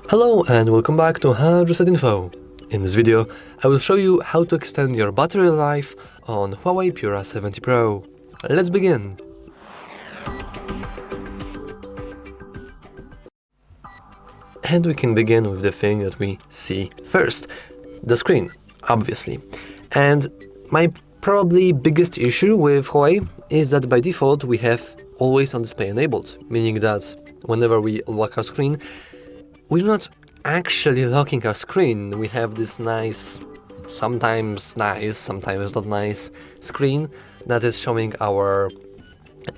Hello and welcome back to Hard Info. In this video, I will show you how to extend your battery life on HUAWEI Pura 70 Pro. Let's begin! And we can begin with the thing that we see first, the screen, obviously. And my probably biggest issue with HUAWEI is that by default we have always on display enabled, meaning that whenever we lock our screen, we're not actually locking our screen. We have this sometimes not nice screen that is showing our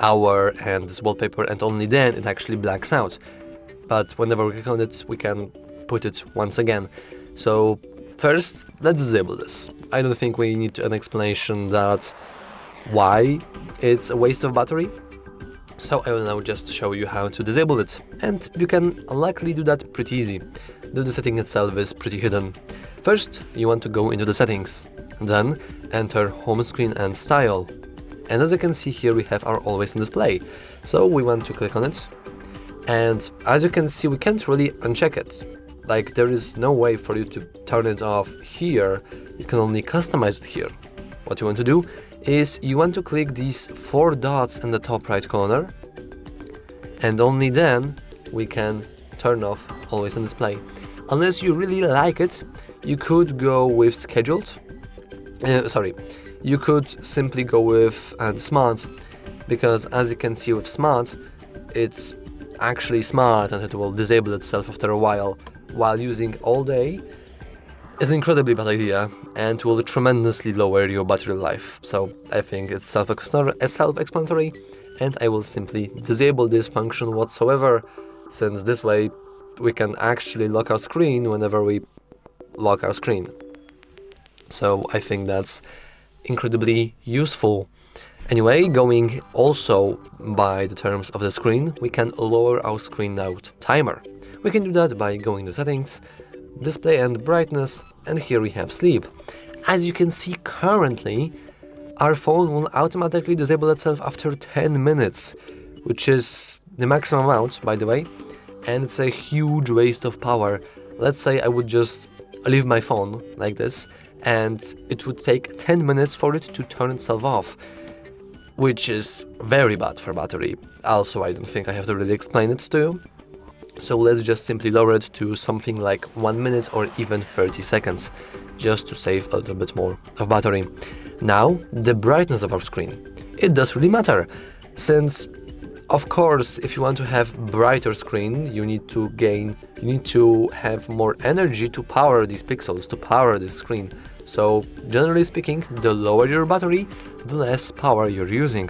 hour and this wallpaper, and only then it actually blacks out. But whenever we click on it, we can put it once again. So first, let's disable this. I don't think we need an explanation that why it's a waste of battery. So I will now just show you how to disable it, and you can luckily do that pretty easy. The setting itself is pretty hidden. First, you want to go into the settings, then enter home screen and style. And as you can see here, we have our always on display. So we want to click on it, and as you can see, we can't really uncheck it. Like, there is no way for you to turn it off here. You can only customize it here. What you want to do is you want to click these 4 dots in the top right corner, and only then we can turn off always on display. Unless you really like it, you could go with scheduled. You could simply go with smart, because as you can see with smart, it's actually smart and it will disable itself after a while using all day is an incredibly bad idea and will tremendously lower your battery life. So I think it's self-explanatory, and I will simply disable this function whatsoever, since this way we can actually lock our screen whenever we lock our screen. So I think that's incredibly useful. Anyway, going also by the terms of the screen, we can lower our screen out timer. We can do that by going to settings, display and brightness, and here we have sleep. As you can see currently, our phone will automatically disable itself after 10 minutes, which is the maximum amount, by the way, and it's a huge waste of power. Let's say I would just leave my phone like this, and it would take 10 minutes for it to turn itself off, which is very bad for battery. Also, I don't think I have to really explain it to you. So let's just simply lower it to something like 1 minute or even 30 seconds, just to save a little bit more of battery. Now, the brightness of our screen. It does really matter, since, of course, if you want to have brighter screen, you need to have more energy to power these pixels, to power this screen. So, generally speaking, the lower your battery, the less power you're using.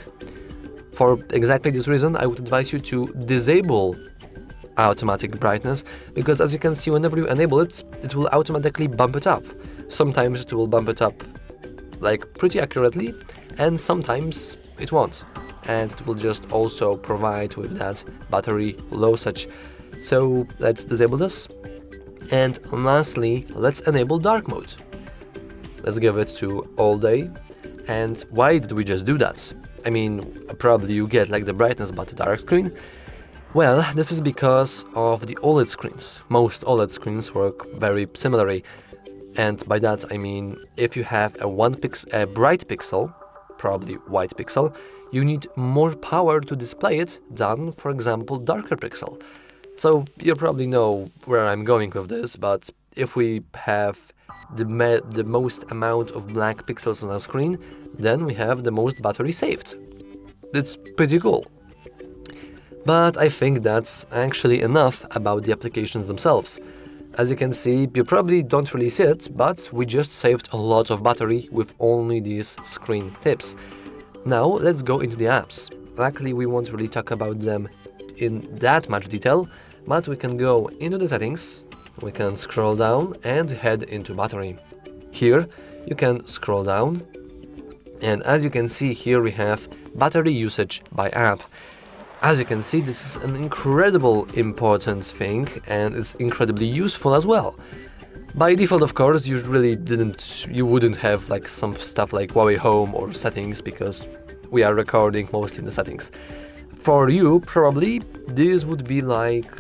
For exactly this reason, I would advise you to disable automatic brightness, because as you can see, whenever you enable it, it will automatically bump it up. Sometimes it will bump it up like pretty accurately, and sometimes it won't, and it will just also provide with that battery low such. So let's disable this, and lastly, let's enable dark mode. Let's give it to all day. And why did we just do that? I mean, probably you get like the brightness but the dark screen. Well, this is because of the OLED screens. Most OLED screens work very similarly, and by that I mean if you have a bright pixel, probably white pixel, you need more power to display it than, for example, darker pixel. So you probably know where I'm going with this, but if we have the most amount of black pixels on our screen, then we have the most battery saved. It's pretty cool. But I think that's actually enough about the applications themselves. As you can see, you probably don't really see it, but we just saved a lot of battery with only these screen tips. Now let's go into the apps. Luckily, we won't really talk about them in that much detail, but we can go into the settings, we can scroll down and head into battery. Here you can scroll down, and as you can see here, we have battery usage by app. As you can see, this is an incredible important thing, and it's incredibly useful as well. By default, of course, you wouldn't have like some stuff like HUAWEI Home or settings, because we are recording mostly in the settings. For you, probably, this would be like,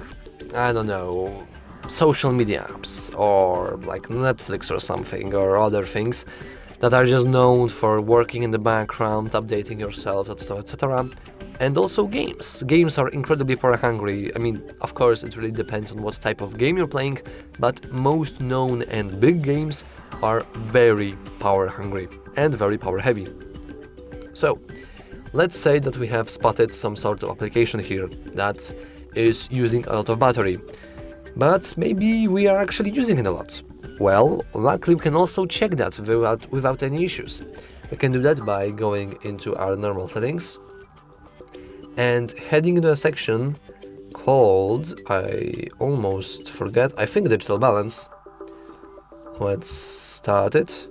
I don't know, social media apps or like Netflix or something or other things that are just known for working in the background, updating yourself, etc. And also games. Games are incredibly power hungry. I mean, of course, it really depends on what type of game you're playing, but most known and big games are very power hungry and very power heavy. So, let's say that we have spotted some sort of application here that is using a lot of battery, but maybe we are actually using it a lot. Well, luckily we can also check that without any issues. We can do that by going into our normal settings and heading into a section called, I almost forget, I think digital balance. Let's start it.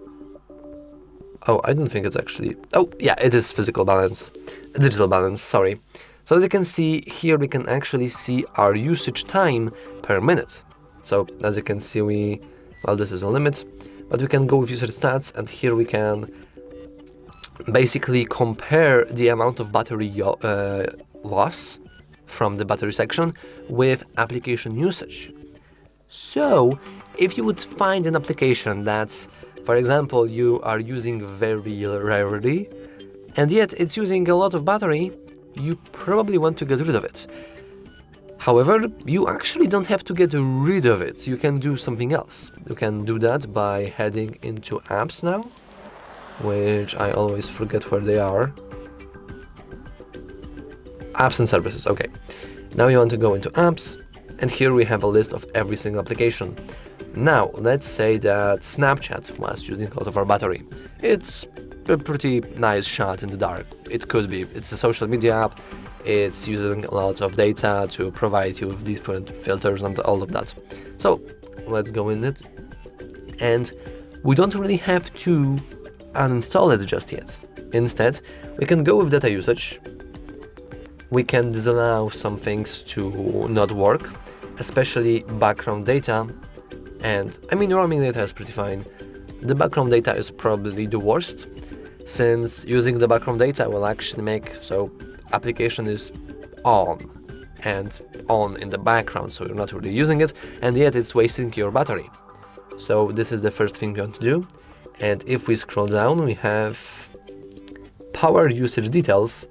Oh, I don't think it's actually, oh yeah, it is physical balance, digital balance, sorry. So as you can see here, we can actually see our usage time per minute. So as you can see, well, this is a limit, but we can go with usage stats, and here we can basically compare the amount of battery loss from the battery section with application usage. So if you would find an application that, for example, you are using very rarely, and yet it's using a lot of battery, you probably want to get rid of it. However, you actually don't have to get rid of it. You can do something else. You can do that by heading into apps now, which I always forget where they are. Apps and services, okay. Now you want to go into apps, and here we have a list of every single application. Now, let's say that Snapchat was using a lot of our battery. It's a pretty nice shot in the dark. It could be. It's a social media app. It's using a lot of data to provide you with different filters and all of that. So let's go in it. And we don't really have to uninstall it just yet. Instead, we can go with data usage. We can disallow some things to not work, especially background data. And I mean, roaming data is pretty fine. The background data is probably the worst, since using the background data will actually make so application is on and on in the background, so you're not really using it, and yet it's wasting your battery. So this is the first thing you want to do. And if we scroll down, we have power usage details,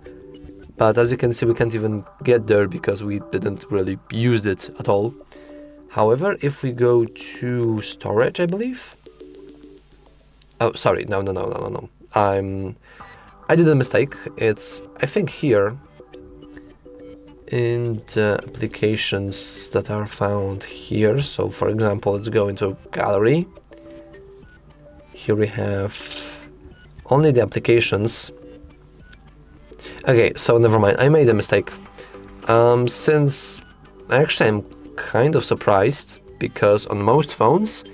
but as you can see, we can't even get there because we didn't really use it at all. However, if we go to storage, I believe. Oh, sorry, no. I did a mistake. It's, I think, here in the applications that are found here. So for example, let's go into gallery. Here we have only the applications. Okay, so never mind, I made a mistake. Since actually I'm kind of surprised, because on most phones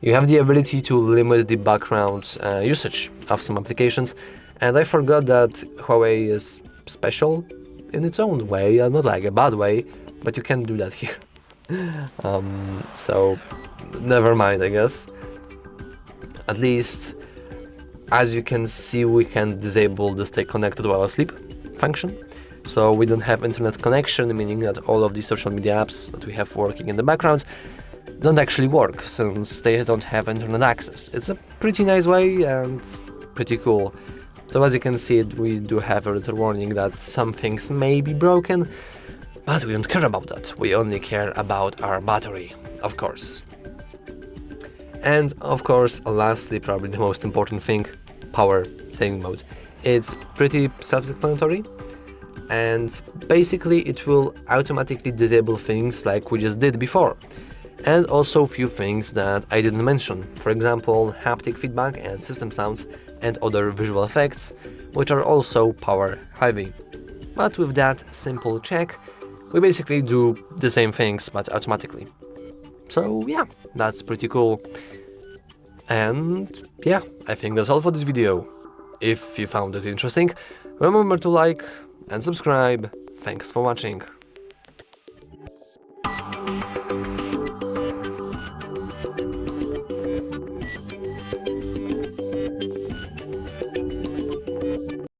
you have the ability to limit the background usage of some applications. And I forgot that Huawei is special in its own way, not like a bad way, but you can do that here. So, never mind, I guess. At least, as you can see, we can disable the stay connected while asleep function. So we don't have internet connection, meaning that all of these social media apps that we have working in the background don't actually work, since they don't have internet access. It's a pretty nice way and pretty cool. So as you can see, we do have a little warning that some things may be broken, but we don't care about that. We only care about our battery, of course. And of course, lastly, probably the most important thing, power saving mode. It's pretty self-explanatory, and basically it will automatically disable things like we just did before. And also a few things that I didn't mention. For example, haptic feedback and system sounds, and other visual effects, which are also power heavy. But with that simple check, we basically do the same things, but automatically. So yeah, that's pretty cool. And yeah, I think that's all for this video. If you found it interesting, remember to like and subscribe. Thanks for watching.